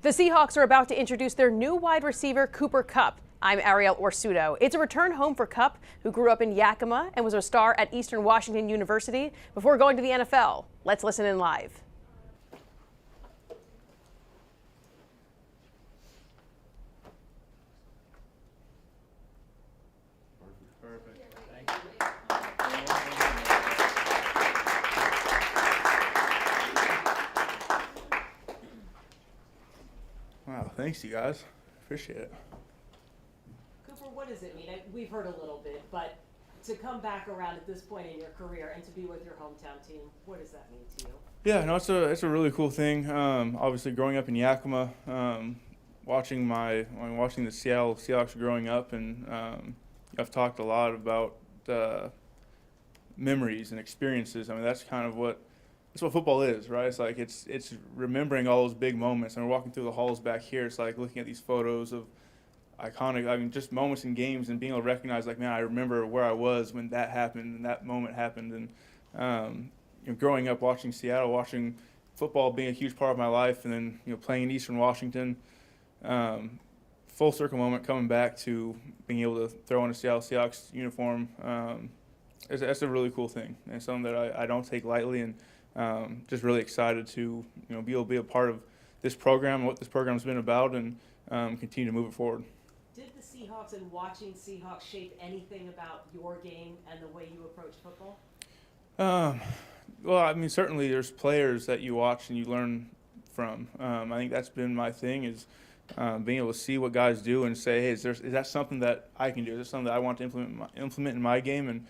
The Seahawks are about to introduce their new wide receiver, Kupp. I'm Ariel Orsuto. It's a return home for Kupp, who grew up in Yakima and was a star at Eastern Washington University before going to the NFL. Let's listen in live. Perfect. Wow, thanks you guys. Appreciate it. Cooper, what does it mean? We've heard a little bit, but to come back around at this point in your career and to be with your hometown team, what does that mean to you? Yeah, no, it's a really cool thing. Obviously, growing up in Yakima, watching the Seattle Seahawks growing up, and I've talked a lot about memories and experiences. I mean, that's what football is, right? It's like it's remembering all those big moments. And we're walking through the halls back here. It's like looking at these photos of just moments in games and being able to recognize, like, man, I remember where I was when that happened and that moment happened. And growing up watching Seattle, watching football being a huge part of my life, and then playing in Eastern Washington, full circle moment coming back to being able to throw on a Seattle Seahawks uniform. That's a really cool thing, and something that I don't take lightly, and just really excited to be able to be a part of this program, what this program's been about, and continue to move it forward. Did the Seahawks and watching Seahawks shape anything about your game and the way you approach football? Well, I mean, certainly there's players that you watch and you learn from. I think that's been my thing, is being able to see what guys do and say, hey, is that something that I can do? Is that something that I want to implement in my game? And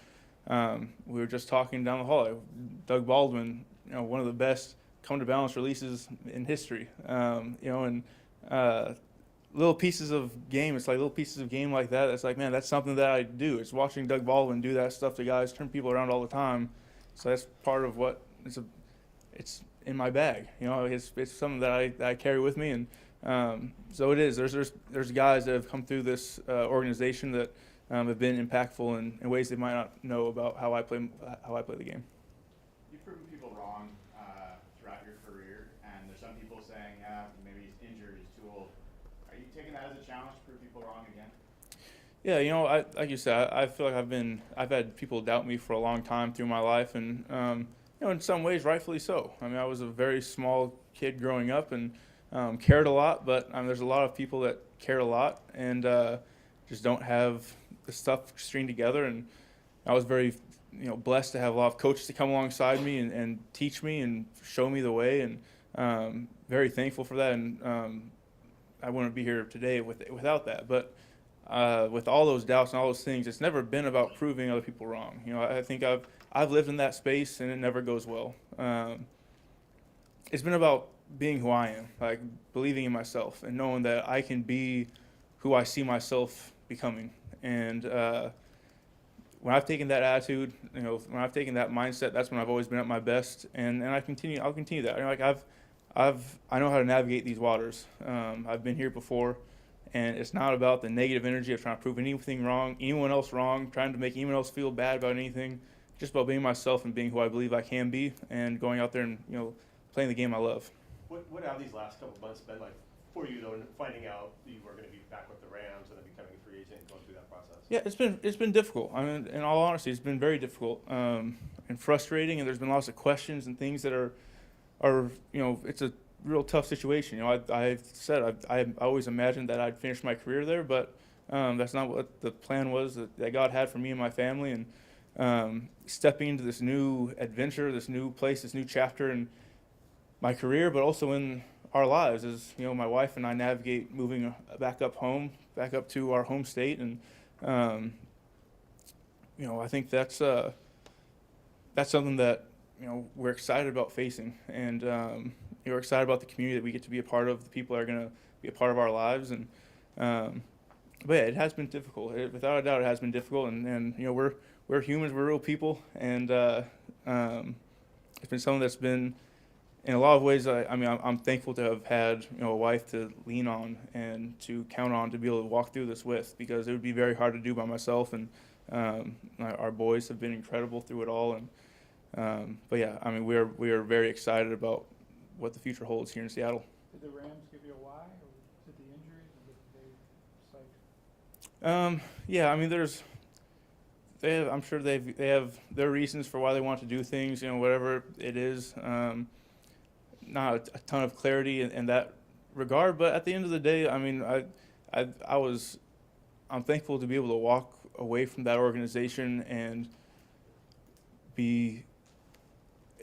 we were just talking down the hall. Doug Baldwin, one of the best come to balance releases in history. Little pieces of game. It's like little pieces of game like that. That's like, man, that's something that I do. It's watching Doug Baldwin do that stuff to guys, turn people around all the time. So that's part of what it's in my bag. It's something that I carry with me, and so it is. There's guys that have come through this organization that have been impactful in ways they might not know about how I play the game. You've proven people wrong throughout your career, and there's some people saying, maybe he's injured, he's too old. Are you taking that as a challenge to prove people wrong again? Yeah, like you said, I feel like I've had people doubt me for a long time through my life, and in some ways, rightfully so. I mean, I was a very small kid growing up and cared a lot, but there's a lot of people that care a lot and just don't have the stuff stringed together. And I was very, blessed to have a lot of coaches to come alongside me and teach me and show me the way, and very thankful for that. And I wouldn't be here today without that. But with all those doubts and all those things, it's never been about proving other people wrong. I think I've lived in that space, and it never goes well. It's been about being who I am, like believing in myself and knowing that I can be who I see myself becoming. And when I've taken that attitude, when I've taken that mindset, that's when I've always been at my best. And I'll continue that. I know how to navigate these waters. I've been here before. And it's not about the negative energy of trying to prove anyone else wrong, trying to make anyone else feel bad about anything. Just about being myself and being who I believe I can be, and going out there and playing the game I love. What have these last couple of months been like for you, though, finding out you were going to be back with the Rams and then becoming a free agent and going through that process? Yeah, it's been difficult. I mean, in all honesty, it's been very difficult and frustrating. And there's been lots of questions and things that are it's a real tough situation. I've said I always imagined that I'd finish my career there, but that's not what the plan was that God had for me and my family. And stepping into this new adventure, this new place, this new chapter in my career, but also in our lives, as my wife and I navigate moving back up to our home state, and I think that's something that we're excited about facing, and we're excited about the community that we get to be a part of, the people that are going to be a part of our lives. And but yeah, it has been difficult. Without a doubt, it has been difficult, and we're humans, we're real people, and it's been something that's been, in a lot of ways, I'm thankful to have had a wife to lean on and to count on to be able to walk through this with, because it would be very hard to do by myself. And our boys have been incredible through it all. And but yeah, we are very excited about what the future holds here in Seattle. Did the Rams give you a why, or was it the injuries, or did they cite? Yeah, I mean, I'm sure they have their reasons for why they want to do things, whatever it is. Not a ton of clarity in that regard, but at the end of the day, I mean, I'm thankful to be able to walk away from that organization and be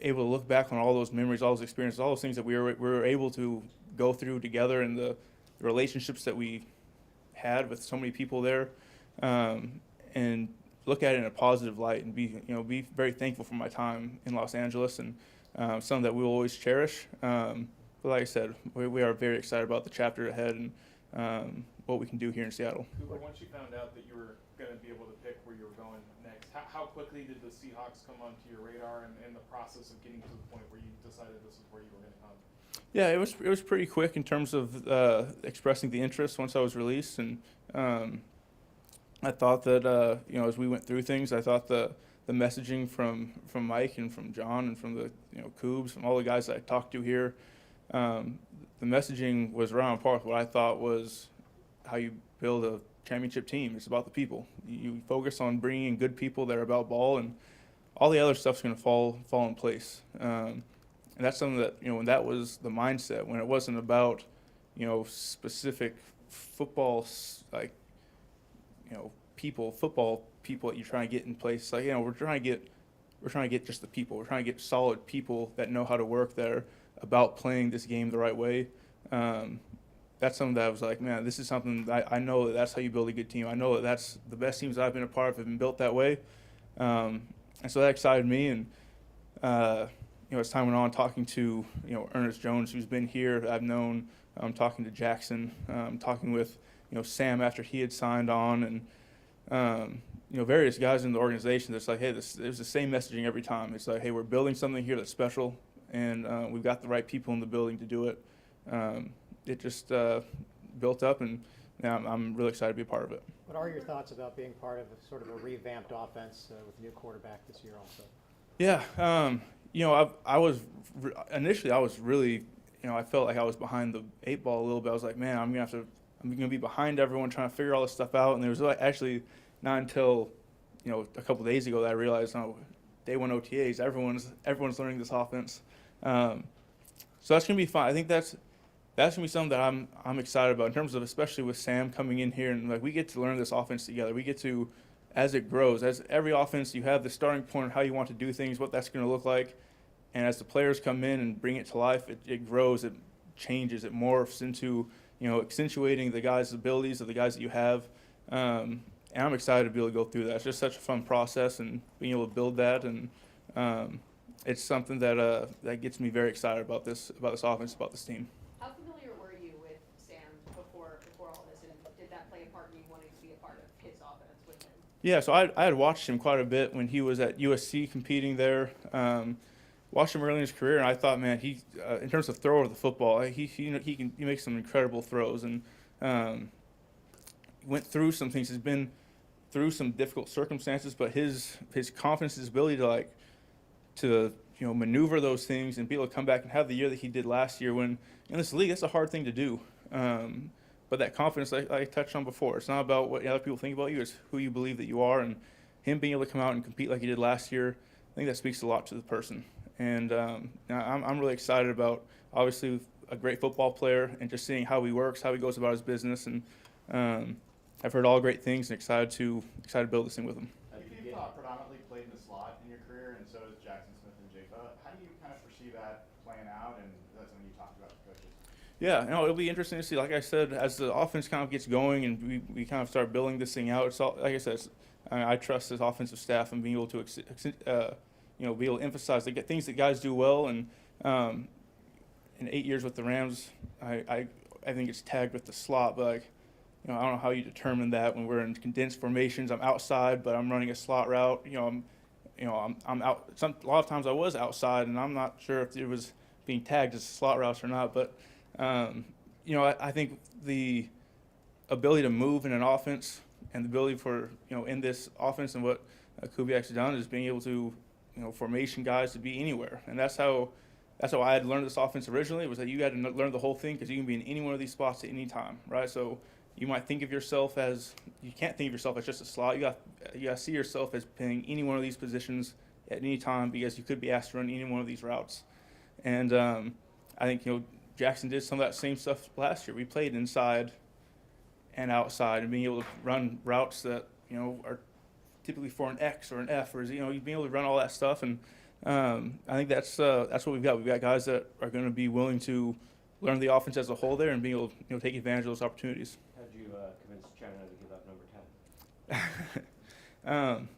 able to look back on all those memories, all those experiences, all those things that we were able to go through together, and the relationships that we had with so many people there, and look at it in a positive light, and be very thankful for my time in Los Angeles, and something that we will always cherish. But like I said, we are very excited about the chapter ahead, and what we can do here in Seattle. Cooper, once you found out that you were going to be able to pick where you were going next, how quickly did the Seahawks come onto your radar, and the process of getting to the point where you decided this is where you were going to come? Yeah, it was pretty quick in terms of expressing the interest once I was released, and I thought that as we went through things, I thought the messaging from Mike and from John and from the Kubbs, from all the guys that I talked to here, the messaging was right on par with what I thought was how you build a championship team. It's about the people. You focus on bringing in good people that are about ball, and all the other stuff's going to fall in place. And that's something that when that was the mindset, when it wasn't about specific football football people that you're trying to get in place. Like we're trying to get just the people. We're trying to get solid people that know how to work, that are about playing this game the right way. That's something that I was like, man, this is something that I know that's how you build a good team. I know that's the best teams I've been a part of have been built that way. And so that excited me. And, as time went on, talking to, Ernest Jones, who's been here, I've known, talking to Jackson, talking with, Sam after he had signed on, and, various guys in the organization that's like, hey, it was the same messaging every time. It's like, hey, we're building something here that's special, and we've got the right people in the building to do it. It just built up, and now I'm really excited to be a part of it. What are your thoughts about being part of sort of a revamped offense with a new quarterback this year also? Yeah, I was initially I was really, I felt like I was behind the 8 ball a little bit. I was like, man, I'm gonna be behind everyone trying to figure all this stuff out. And there was actually not until a couple of days ago that I realized, day 1 OTAs, everyone's learning this offense. So that's gonna be fun. I think that's gonna be something that I'm excited about in terms of, especially with Sam coming in here, and we get to learn this offense together. We get to, as it grows, as every offense, you have the starting point of how you want to do things, what that's going to look like, and as the players come in and bring it to life, it grows, it changes, it morphs into accentuating the guys' abilities of the guys that you have. And I'm excited to be able to go through that. It's just such a fun process, and being able to build that, and it's something that gets me very excited about this offense, about this team. How familiar were you with Sam before all this, and did that play a part in you wanting to be a part of his offense with him? Yeah, so I had watched him quite a bit when he was at USC competing there. Watched him early in his career, and I thought, man, he in terms of thrower of the football, he makes some incredible throws, and went through some things. He's been through some difficult circumstances, but his confidence, his ability to maneuver those things and be able to come back and have the year that he did last year, when in this league, that's a hard thing to do. But that confidence, like I touched on before, it's not about what other people think about you, it's who you believe that you are. And him being able to come out and compete like he did last year, I think that speaks a lot to the person. And I'm really excited about, obviously, a great football player, and just seeing how he works, how he goes about his business. And I've heard all great things, and excited to build this thing with him. You've predominantly played in the slot in your career, and so has Jackson Smith and Jafa. How do you kind of foresee that playing out, and that's something you talked about with coaches? Yeah, it'll be interesting to see. Like I said, as the offense kind of gets going and we kind of start building this thing out, it's all, like I said, I trust this offensive staff and being able to be able to emphasize the things that guys do well. And in 8 years with the Rams, I think it's tagged with the slot, but I don't know how you determine that when we're in condensed formations. I'm outside, but I'm running a slot route. I'm out. A lot of times I was outside, and I'm not sure if it was being tagged as slot routes or not. But I think the ability to move in an offense, and the ability for in this offense, and what Kubiak's done, is being able to formation guys to be anywhere, and that's how that's how I had learned this offense originally, was that you had to learn the whole thing because you can be in any one of these spots at any time, right? So you might think of yourself as, you can't think of yourself as just a slot. You got to see yourself as playing any one of these positions at any time because you could be asked to run any one of these routes. And I think, Jackson did some of that same stuff last year. We played inside and outside and being able to run routes that, are typically for an X or an F, or, being able to run all that stuff. And I think that's what we've got. We've got guys that are going to be willing to learn the offense as a whole there and being able to, take advantage of those opportunities. How did you convince Chandler to give up number 10?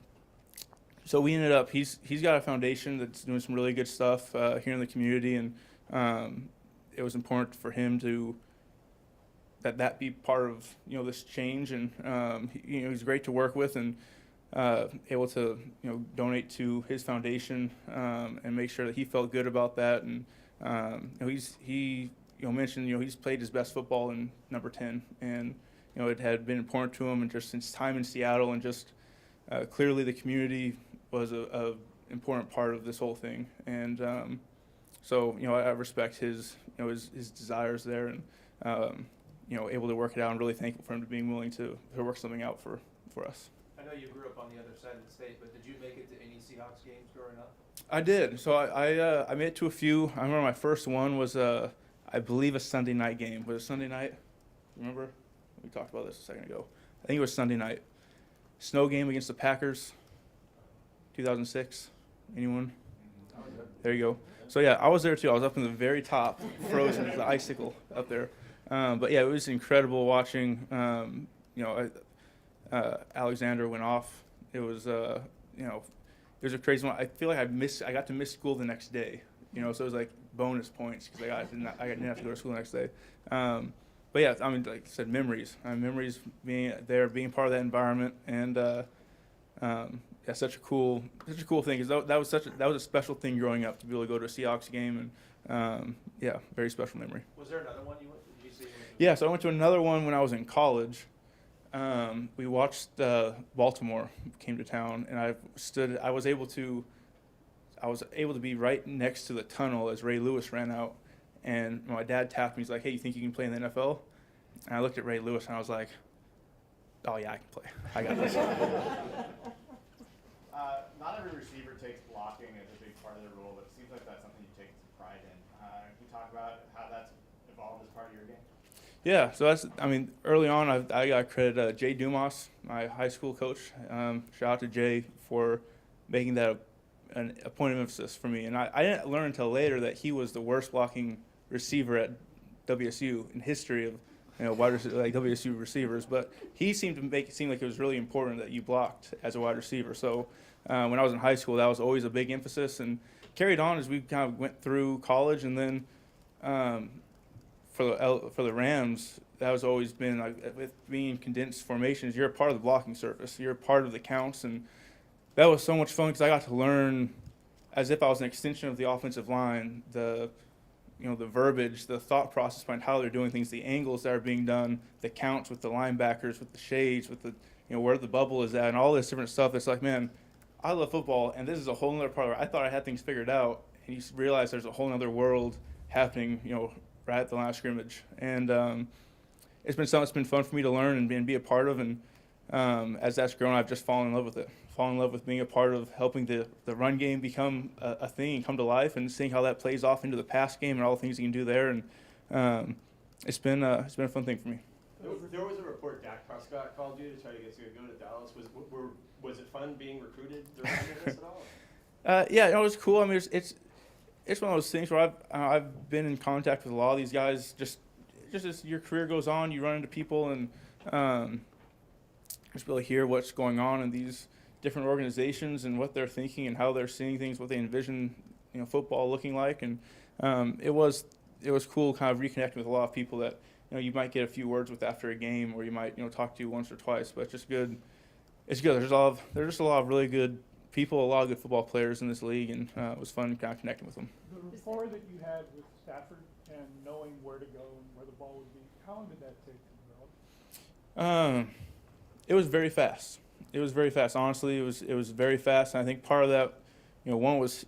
So we ended up, he's got a foundation that's doing some really good stuff here in the community, and it was important for him to that be part of this change, and he's great to work with, and able to donate to his foundation and make sure that he felt good about that, and he mentioned he's played his best football in number 10, and it had been important to him, and just since time in Seattle, and just clearly the community was a important part of this whole thing, and so I respect his his desires there, and able to work it out, and really thankful for him to being willing to work something out for us. I know you grew up on the other side of the state, but did you make it to any Seahawks games growing up? I did. So I made it to a few. I remember my first one was I believe a Sunday night game. Was it Sunday night? Remember? We talked about this a second ago. I think it was Sunday night. Snow game against the Packers, 2006. Anyone? There you go. So yeah, I was there too. I was up in the very top, frozen as the icicle up there. But yeah, it was incredible watching. Alexander went off. It was it was a crazy one. I feel like I got to miss school the next day. So it was like bonus points because I didn't have to go to school the next day. But yeah, I mean, like I said, memories. Memories being there, being part of that environment, and yeah, such a cool thing. Because that was a special thing growing up to be able to go to a Seahawks game, and yeah, very special memory. Was there another one you went to? Did you see? Yeah, so I went to another one when I was in college. We watched Baltimore came to town, and I was able to be right next to the tunnel as Ray Lewis ran out, and my dad tapped me. He's like, "Hey, you think you can play in the NFL?" And I looked at Ray Lewis and I was like, "Oh yeah, I can play. I got this." Not every receiver takes blocking as a big part of their role, but it seems like that's something you take some pride in. Can you talk about how that's evolved as part of your game? Yeah, so early on, I got credit Jay Dumas, my high school coach. Shout out to Jay for making that a point of emphasis for me. And I didn't learn until later that he was the worst blocking receiver at WSU in history of WSU receivers. But he seemed to make it seem like it was really important that you blocked as a wide receiver. So when I was in high school, that was always a big emphasis, and carried on as we kind of went through college, and then. For the Rams, that was always been like with being condensed formations. You're a part of the blocking surface. You're a part of the counts, and that was so much fun because I got to learn, as if I was an extension of the offensive line, the verbiage, the thought process behind how they're doing things, the angles that are being done, the counts with the linebackers, with the shades, with the where the bubble is at, and all this different stuff. It's like, man, I love football, and this is a whole other part of it. I thought I had things figured out, and you realize there's a whole other world happening, right at the line of scrimmage. And it's been something that's been fun for me to learn and be a part of. And as that's grown, I've just fallen in love with it. Fallen in love with being a part of helping the run game become a thing and come to life, and seeing how that plays off into the pass game and all the things you can do there. And it's been a fun thing for me. There was a report Dak Prescott called you to try to get you to go to Dallas. Was it fun being recruited during this at all? Yeah, it was cool. I mean, it's one of those things where I've been in contact with a lot of these guys. Just as your career goes on, you run into people, and just really hear what's going on in these different organizations and what they're thinking and how they're seeing things, what they envision, football looking like. And it was cool, kind of reconnecting with a lot of people that you might get a few words with after a game, or you might talk to once or twice. But it's just good. It's good. There's just a lot of really good people, a lot of good football players in this league, and it was fun kind of connecting with them. The rapport that you had with Stafford and knowing where to go and where the ball would be, how long did that take to develop? It was very fast. It was very fast. Honestly, it was very fast. And I think part of that, one was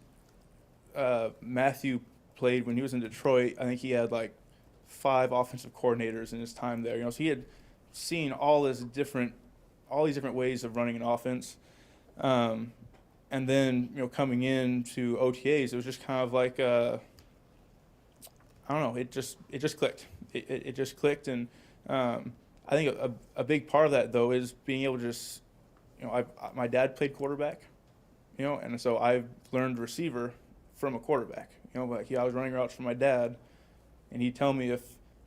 Matthew played when he was in Detroit. I think he had like 5 offensive coordinators in his time there. So he had seen all these different ways of running an offense. And then, coming into OTAs, it was just kind of like, I don't know, it just clicked. It just clicked. And I think a big part of that, though, is being able to just, my dad played quarterback, and so I've learned receiver from a quarterback. I was running routes for my dad, and he'd tell me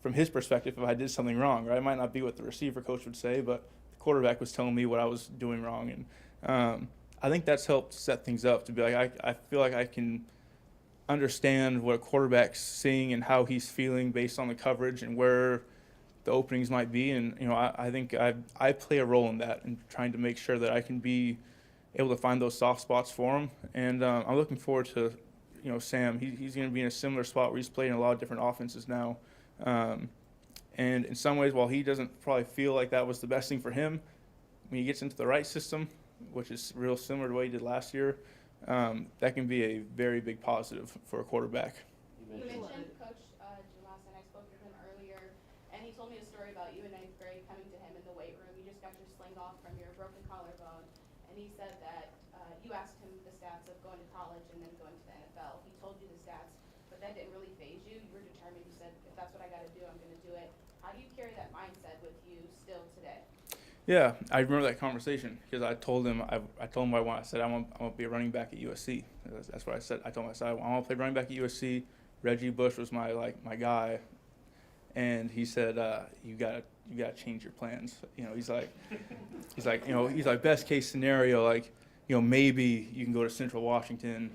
from his perspective, if I did something wrong, right? It might not be what the receiver coach would say, but the quarterback was telling me what I was doing wrong. And I think that's helped set things up to be like, I feel like I can understand what a quarterback's seeing and how he's feeling based on the coverage and where the openings might be. And, I think I play a role in that and trying to make sure that I can be able to find those soft spots for him. And I'm looking forward to, Sam. He's going to be in a similar spot where he's played in a lot of different offenses now. And in some ways, while he doesn't probably feel like that was the best thing for him, when he gets into the right system, which is real similar to what he did last year, that can be a very big positive for a quarterback. You mentioned Coach Dumas, and I spoke with him earlier, and he told me a story about you in 9th grade coming to him in the weight room. You just got your sling off from your broken collarbone, and he said that you asked him the stats of going to college and then going to the NFL. He told you the stats, but that didn't really faze you. You were determined. You said, if that's what I got to do, I'm going to do it. How do you carry that mindset with you still today? Yeah, I remember that conversation because I told him what I want. I said I want to be a running back at USC. That's what I said. I told him I said I want to play running back at USC. Reggie Bush was my guy, and he said you gotta change your plans. He's like best case scenario, maybe you can go to Central Washington,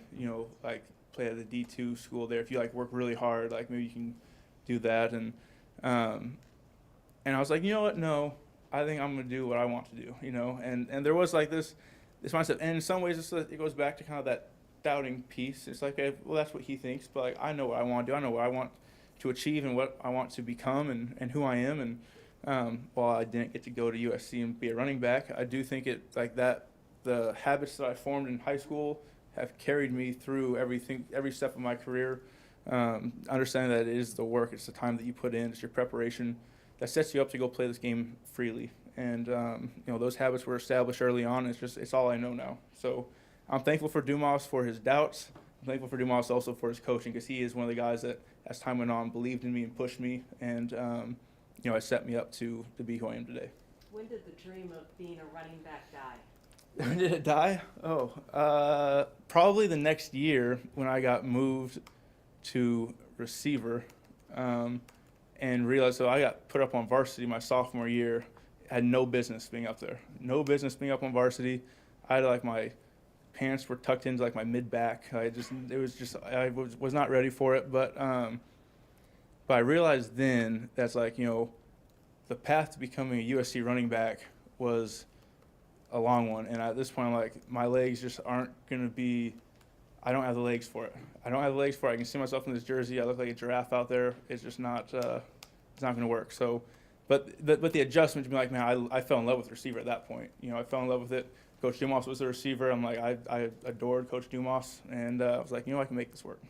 play at the D2 school there. If you work really hard, maybe you can do that. And I was like, you know what? No. I think I'm going to do what I want to do, and there was this mindset. And in some ways, it goes back to kind of that doubting piece. It's like, okay, well, that's what he thinks, but I know what I want to do. I know what I want to achieve and what I want to become and who I am. And while I didn't get to go to USC and be a running back, I do think the habits that I formed in high school have carried me through every step of my career. Understanding that it is the work, it's the time that you put in, it's your preparation that sets you up to go play this game freely. And those habits were established early on. It's all I know now. So I'm thankful for Dumas for his doubts. I'm thankful for Dumas also for his coaching, because he is one of the guys that, as time went on, believed in me and pushed me, and it set me up to be who I am today. When did the dream of being a running back die? When did it die? Probably the next year when I got moved to receiver. And realized, so I got put up on varsity my sophomore year. Had no business being up there. No business being up on varsity. I had my pants were tucked into my mid back. I was not ready for it. But I realized then that's the path to becoming a USC running back was a long one. And at this point, I'm my legs just aren't gonna be. I don't have the legs for it. I can see myself in this jersey. I look like a giraffe out there. It's just not. It's not going to work. So, but the adjustment to be man, I fell in love with receiver at that point. I fell in love with it. Coach Dumas was the receiver. I'm I adored Coach Dumas, and I was I can make this work.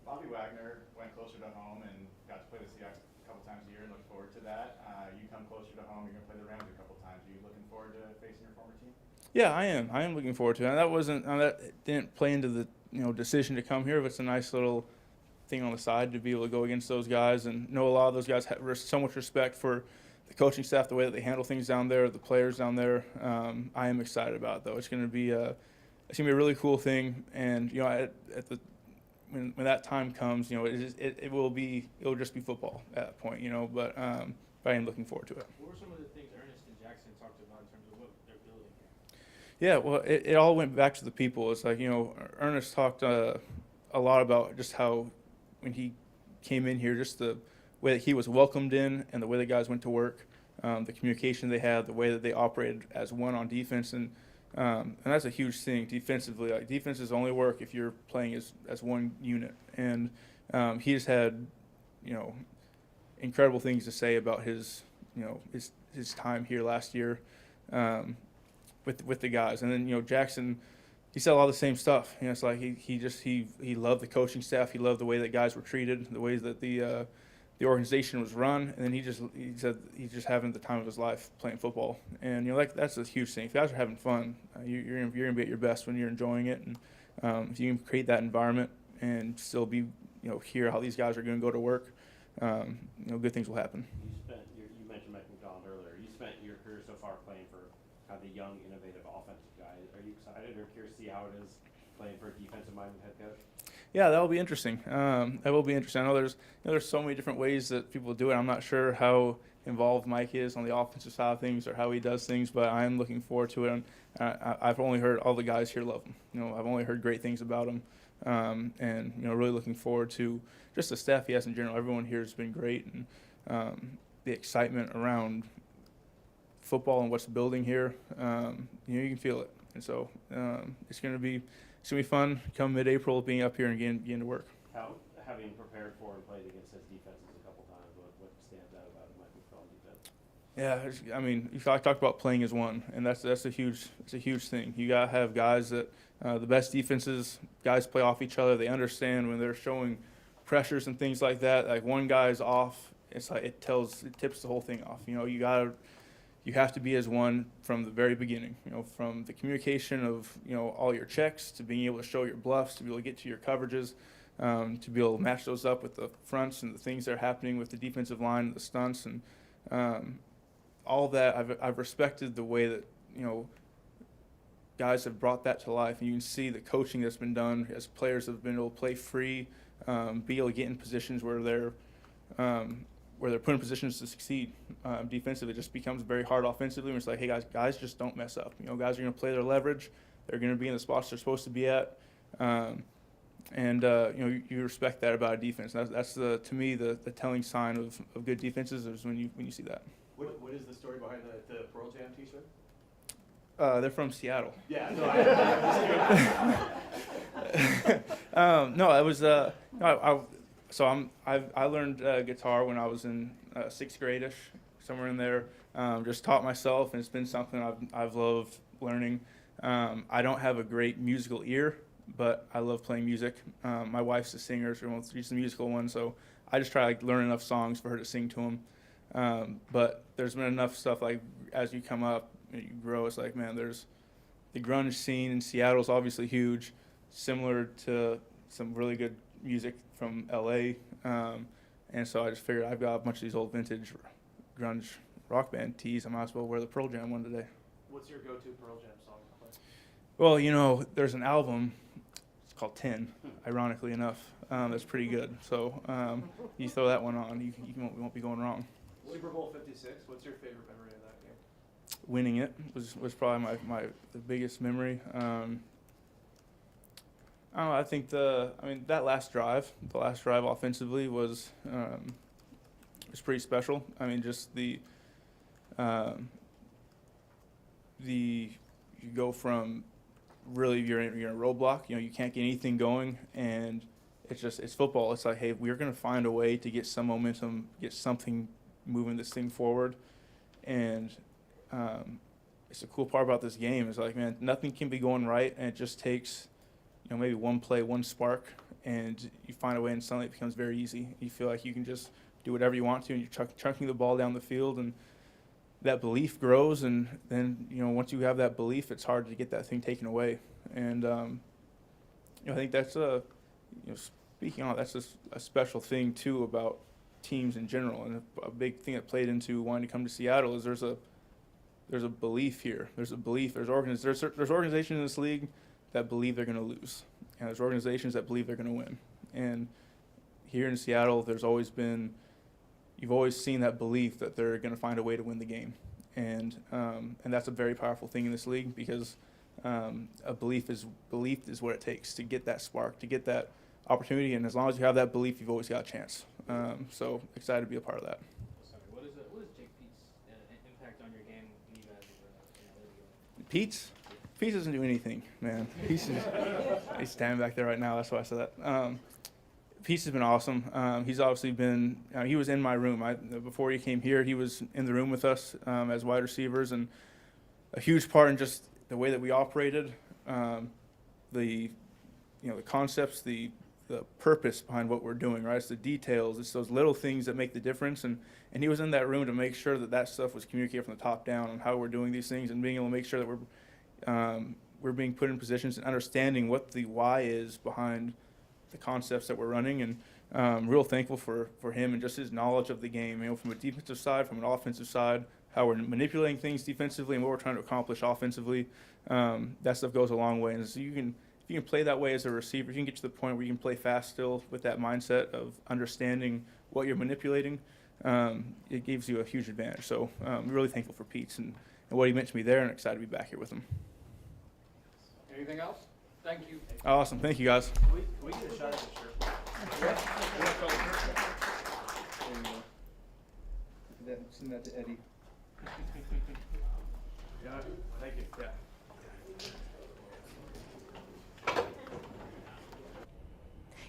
Bobby Wagner went closer to home and got to play the Seahawks a couple times a year and look forward to that. You come closer to home. You're going to play the Rams a couple times. Are you looking forward to facing your former team? Yeah, I am. I am looking forward to it. And that didn't play into the decision to come here, but it's a nice little thing on the side to be able to go against those guys and know a lot of those guys have so much respect for the coaching staff, the way that they handle things down there, the players down there. I am excited about it, though. It's going to be a really cool thing, and when that time comes, it'll just be football at that point, But I am looking forward to it. What were some of the things Ernest and Jackson talked about in terms of what they're building here? Yeah, well, it all went back to the people. It's Ernest talked a lot about just how when he came in here, just the way that he was welcomed in and the way the guys went to work, the communication they had, the way that they operated as one on defense. And that's a huge thing defensively. Defenses only work if you're playing as one unit. And he just had, incredible things to say about his time here last year with the guys. And then, Jackson he said a lot of the same stuff. You know, it's like he loved the coaching staff. He loved the way that guys were treated, the ways that the organization was run, and then he said he's just having the time of his life playing football. And you know, like that's a huge thing. If guys are having fun, you're gonna be at your best when you're enjoying it. And if you can create that environment and still be, hear how these guys are going to go to work, good things will happen. You mentioned Mike McDonald earlier. You spent your career so far playing for kind of the young, innovative offensive guy. Are you excited or curious to see how it is playing for a defensive-minded head coach? Yeah, that will be interesting. That will be interesting. I know there's so many different ways that people do it. I'm not sure how involved Mike is on the offensive side of things or how he does things, but I'm looking forward to it. I've only heard all the guys here love him. I've only heard great things about him, and really looking forward to just the staff he has in general. Everyone here has been great, and the excitement around football and what's building here, you can feel it. And so it's going to be fun come mid-April being up here and getting to work. How, having prepared for and played against his defenses a couple times, what stands out about Mike McDonald's defense? Yeah, I mean, I talked about playing as one, and that's a huge thing. You gotta have guys that the best defenses, guys play off each other. They understand when they're showing pressures and things like that. Like one guy's off, it's like it tips the whole thing off. You have to be as one from the very beginning, from the communication of, all your checks to being able to show your bluffs, to be able to get to your coverages, to be able to match those up with the fronts and the things that are happening with the defensive line and the stunts. And all of that, I've respected the way that, guys have brought that to life. And you can see the coaching that's been done as players have been able to play free, be able to get in positions where they're put in positions to succeed defensively. It just becomes very hard offensively. And it's like, hey, guys just don't mess up. Guys are going to play their leverage. They're going to be in the spots they're supposed to be at. You respect that about a defense. That's to me, the telling sign of good defenses is when you see that. What is the story behind the Pearl Jam T-shirt? They're from Seattle. Yeah, no, it was I learned guitar when I was in 6th grade-ish, somewhere in there. Just taught myself, and it's been something I've loved learning. I don't have a great musical ear, but I love playing music. My wife's a singer, so she's the musical one, so I just try to learn enough songs for her to sing to them. But there's been enough stuff, like as you come up, you grow, it's like, man, there's the grunge scene in Seattle is obviously huge, similar to some really good music from LA, and so I just figured I've got a bunch of these old vintage grunge rock band tees. I might as well wear the Pearl Jam one today. What's your go-to Pearl Jam song to play? Well, there's an album, it's called 10, ironically enough, that's pretty good. So you throw that one on, you won't be going wrong. Super Bowl 56, what's your favorite memory of that game? Winning it was probably the biggest memory. I don't know. I think that last drive offensively was pretty special. I mean, just you go from really you're in a roadblock. You can't get anything going, and it's football. It's like, hey, we're gonna find a way to get some momentum, get something moving this thing forward, and it's the cool part about this game is like, man, nothing can be going right, and it just takes maybe one play, one spark, and you find a way, and suddenly it becomes very easy. You feel like you can just do whatever you want to, and you're chucking the ball down the field, and that belief grows, and then once you have that belief, it's hard to get that thing taken away. And I think that's speaking on, that's a special thing too about teams in general, and a big thing that played into wanting to come to Seattle is there's a belief here. There's a belief. There's organizations in this league that believe they're going to lose, and there's organizations that believe they're going to win. And here in Seattle, you've always seen that belief that they're going to find a way to win the game, and that's a very powerful thing in this league, because a belief is what it takes to get that spark, to get that opportunity, and as long as you have that belief, you've always got a chance. So excited to be a part of that. What is Jake Pete's impact on your game when you guys are Pete's doesn't do anything, man. He's standing back there right now. That's why I said that. Pete's has been awesome. He's obviously been. He was in my room. Before he came here, he was in the room with us as wide receivers, and a huge part in just the way that we operated. the concepts, the purpose behind what we're doing, right? It's the details. It's those little things that make the difference. And he was in that room to make sure that stuff was communicated from the top down on how we're doing these things and being able to make sure that we're being put in positions and understanding what the why is behind the concepts that we're running. And real thankful for him and just his knowledge of the game, from a defensive side, from an offensive side, how we're manipulating things defensively and what we're trying to accomplish offensively. That stuff goes a long way. And so if you can play that way as a receiver, you can get to the point where you can play fast still with that mindset of understanding what you're manipulating. It gives you a huge advantage. So I'm really thankful for Pete and what he meant to me there, and excited to be back here with him. Anything else? Thank you. Awesome. Thank you, guys. Can we get a shot at the shirt? Send that to Eddie. Yeah, thank you. Yeah.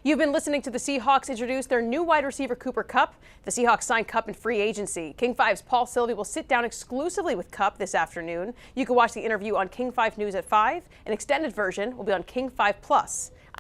You've been listening to the Seahawks introduce their new wide receiver, Kupp. The Seahawks signed Kupp in free agency. King 5's Paul Sylvie will sit down exclusively with Kupp this afternoon. You can watch the interview on King 5 News at 5. An extended version will be on King 5 Plus.